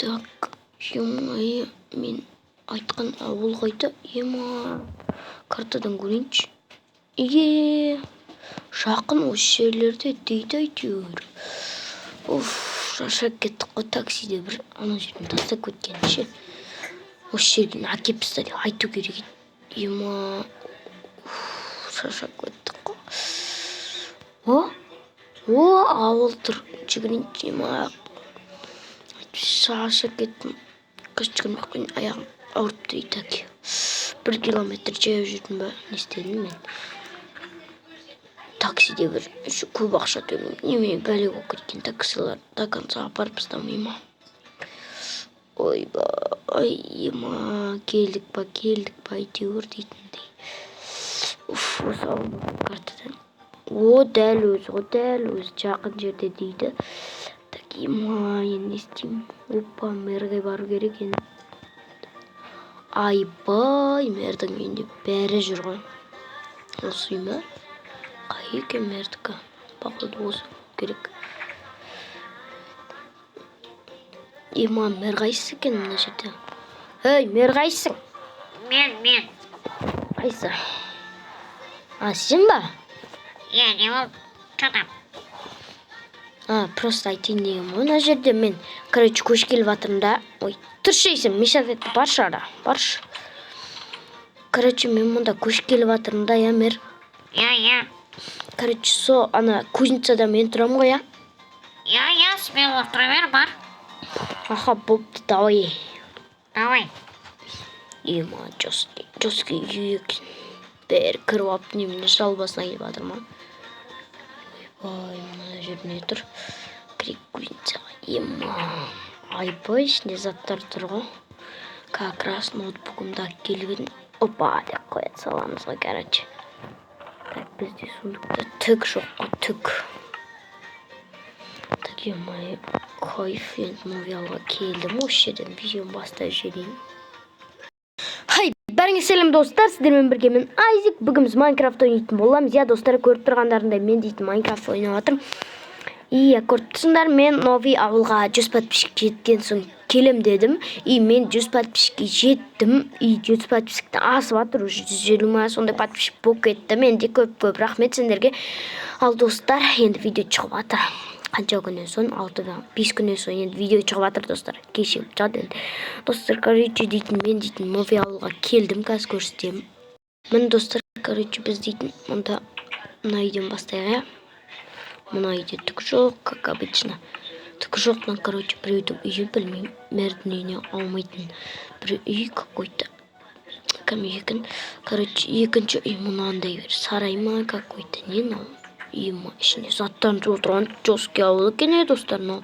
Так, мен айтқан ауыл қайда? Картадан көрейінші. Жақын осы жерлерде дейді әйтеуір. Шаршап кеттік қой, таксиде бір ана жерден тастап кеткенше. Осы жерден әкеп тастады деп айту керек еді. Шаршап кеттік қой. Ауыл тұр, жүгірейінші. Шаршап кеттім. Жүгірмей қойын, аяғым ауырып дейді. 1 километр жаяу жүрдім ба, не істедім мен? Таксиде бір көп ақша төледім. Немене бәле болып кеткен таксилар до конца апарып тастамай ма? Ойбай, келдік па әйтеуір дейтіндей. Осы ауылдың картадан. Дәл өзі жақын жерде дейді. Так, енді не істеймін? Мэрге бару керек енді. Айбай, мэрдің үйінде бәрі жүр ғой. Осы үй ма? Қай екен мэрдікі? Походу осы керек. Мэр қайсысы екен мына жерде? Мэр қайсың? Мен. Қайсы? Сен ба? Не ол? Что там? Просто айтайын деген мына жерде мен, көш келіп жатырмын да. Тұршы есім, мешат етті, баршы ара, баршы. Мен мұнда көш келіп жатырмын да, мэр. Со, кузницада мен тұрам ғой, Смело тұра бер, бар. Бопты, давай. Жоске үй екен. Бәрі кіріп алып, немені жалбасына келіп жатыр ма? Мына жер не тұр? Керек кузницаға. Айбай, ішінде заттар тұр ғой. Как раз ноутбугымда келген. Деп қояды саламыз ғой, короче. Так, бізде сондықта түк жоқ қой, түк. Так, кайф, енді мовиалға келдім. Осы жерден видеоны бастап жіберейін. Бәріңе сәлем достар, сіздермен бірге мен Айзек. Бүгін біз Майнкрафт ойнайтын боламыз. Достар, көріп тұрғандарындай мен дейтін Майнкрафт ойнап жатырмын. Көріп тұрсыңдар, мен нови ауылға 100 подписчик жеткен соң келем дедім. Мен 100 подписчикке жеттім. 100 подписчиктен асып жатыр, уже 150 ма сондай подписчик болып кетті. Мен де көп рахмет сендерге. Ал достар, енді видео шығып жатыр. Қанша күннен соң, 5 күннен соң енді видео шығып жатыр достар. Кешігіп жатыр енді. Достар, мен дейтін нови ауылға келдім, қазір көрсетемін. Міне достар, біз дейтін мұнда мына үйден бастайық. Мына үйде түк жоқ, как обычно. Түк жоқтан, біреудің үйі, білмеймін, мэрдің үйіне алмайтын бір үй какой-то. Кім екен? Екінші үй мұнандай бір сарай ма какой-то, не нау? Үйіма ішінде заттан жолдырған жоске ауыл екен, достар, но.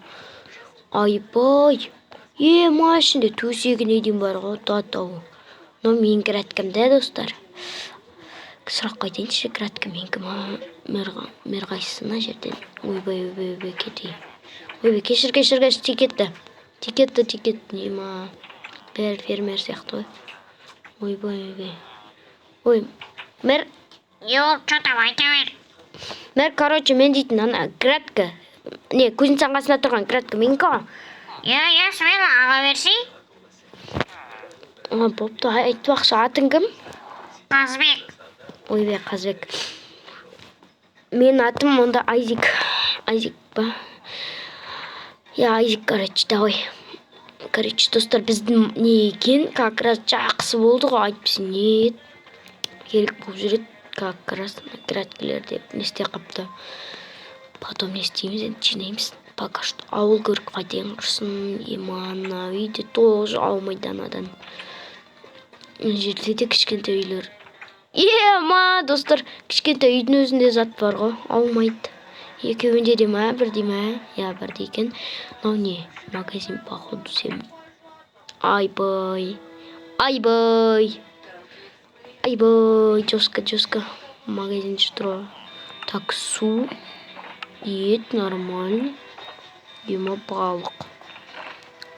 Айбай. Ішінде төсегі неден бар ғой, татау. Но мен кірәткім де, достар. Сұрақ қайтайыншы, кірәткі менгі мэр қайсысына жерден. Ойбай, кетей. Ойбай, кешір, текетті. Нема. Бәрі фермер сияқты ғой. Ойбай. Мэр. Что там, айта бер. Мэр, мен дейтін кірәткі. Кузницаның қасында тұрған кірәткі менгі ғой. Смело, аға берсей. Бопты, айтты бақшы, атын кім? Қазбек. Ойбай, Қазбек. Мен атым онда Айзек. Айзек ба? Айзек, давай. Достар, біздің не екен? Как раз жақсы болды ғой, айтпысы не керек болып жүреді. Как раз кірәткілер деп не істей қапты. Потом не істейміз, енді жинаймыз. Пока что ауыл көріп қайтайын құрсын. Ана үйде тоже аумайды анадан. Жерде де кішкентай үйлер. Достар, кішкентай үйдің өзінде зат бар ғой, аумайды. Екеуінде де ма, бірде ма? Бірде екен. Не, магазин походу сен. Айбай, жестко. Магазин что? Так, су. Ет нормально. Балық.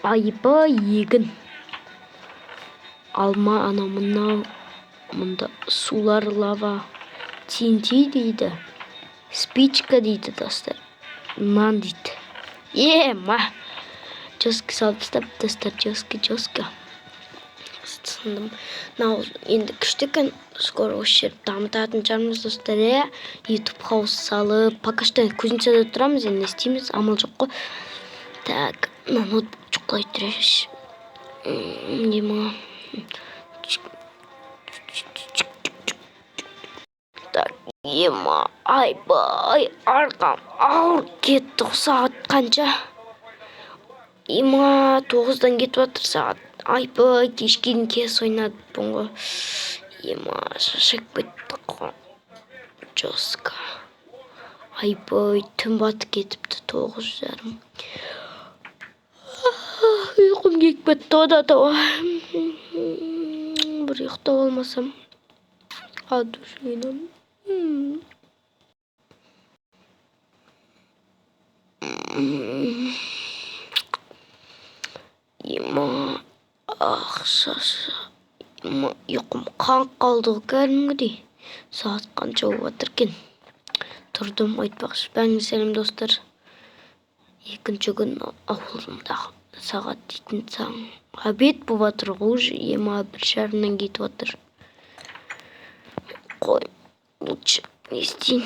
Айбай, егін. Алма, мұнда сулар, лава. TNT дейді. Спичка дейді достар. Нан дейді. Joski салып тастап достар, Joski. Сындым. Мынау енді күшті екен. Скоро осы жерді дамытатын шығармыз достар, YouTube хаус салып, пока что кузницада тұрамыз, енді не істейміз, амал жоқ қой. Так, ноутбук жұқлай тұрайыншы. Нема. Так, ема, айбай, арқам ауыр кетті сағат қанша? Ема, 9-дан кетіп жатыр сағат. Айбай, кешкіден кес ойнады бұңғы. Ема, шашып кетті қой. Joska. Айбай, түн баты кетіпті 9:30. Ұйқым кеп кетті ода. Бір ұйықтап алмасам. От души ойнамын. Ема, шашы. Ема, ұйқым қанқ қалды кәдімгідей. Сағат қанша болып жатыр екен. Тұрдым, айтпақшы. Бәріңізге сәлем достар. Екінші күн ауылымдағы сағат дейтін таң. Обед болып жатыр ғой уже. Ема, 1:30-нан кетіп жатыр. Қой, лучше не істейін.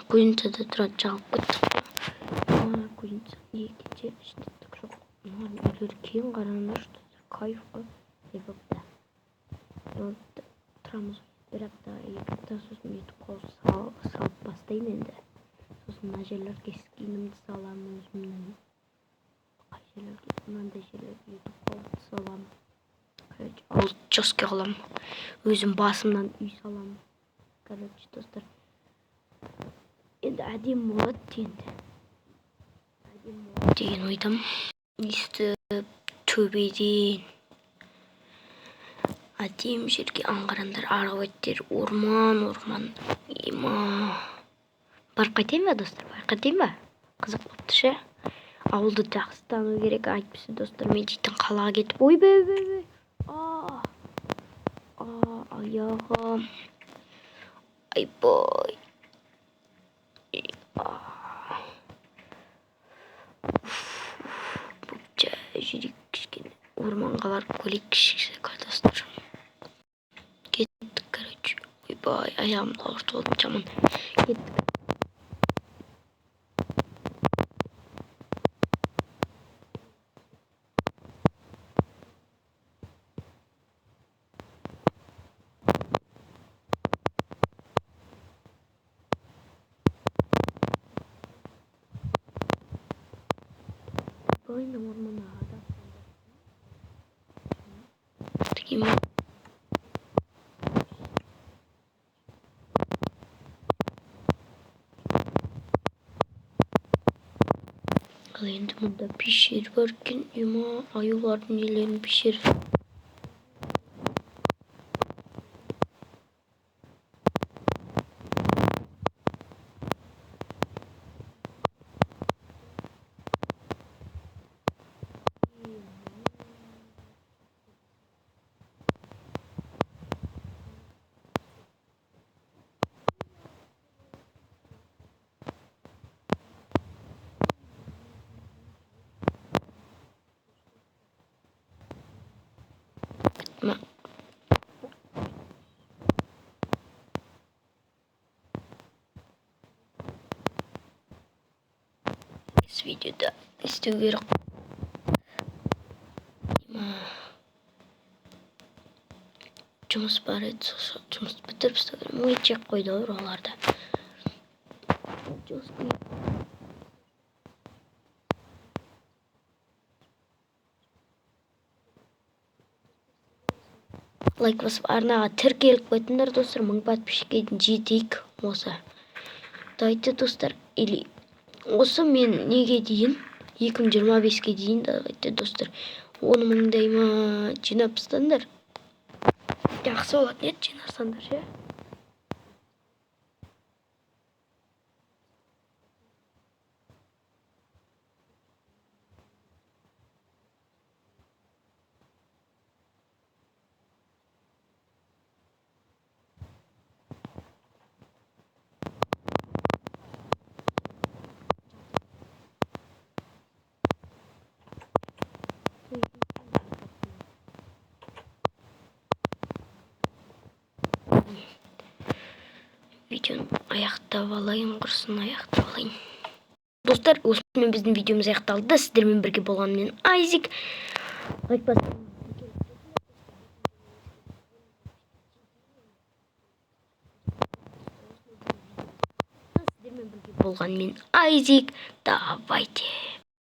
Кузницада тұрады, жағып кеттік. Кузница неге кете іштеттік жоқ. Үйлер кейін қараңдар, что кайф қой. Себепті. Тұрамыз бір апта, 2 апта сосын YouTube хаус салып бастаймын енді. Сосын мына жерлерге скинімді саламын өзімнің. Қай жерлерге, мынандай жерлерге YouTube хаус саламын. Короче, ал Joski қыламын. Өзім басымнан үй саламын. Короче, достар. Енді әдем болады деген ойдам. Естіп, төбеден. Әдем жерге аңғарандар, арғы беттер, орман. Ема. Барып қайтайын ба, достар? Қызық болыпты ше. Ауылды жақсы тану керек, айтпысы достар. Мен дейтін қалаға кетіп. Ойбай. Аяғым. Айбай. Бұпча жүрек кішкене. Орманға барып көлік кішкене достар. Кеттік, короче. Ойбай, аяғымды ауыртып олдым жаман. Кеттік. Ойна ормана адам. Таким. Ал енді мұнда пещер бар екен. Ема, аюлардың нелерінің пещері. Видеода істеу керек. Жұмыс бар еді, жұмыс бітіріп істеу керек. Ой, чек қойды оларда. Лайк басып, арнаға тіркеліп қойтындар достар. 1000 подписчикке жетейік осы. Дайте достар, или осы мен неге дейін 2025-ке дейін дайте достар. 10 000-дай ма жинап тастаңдар. Жақсы болатын еді жинасаңдар ше. видеоны аяқтап алайын, құрсын аяқтап алайын. Достар, осымен біздің видеомыз аяқталды. Сіздермен бірге болған мен Айзек. Лайк басып болған мен Айзек. Давайте.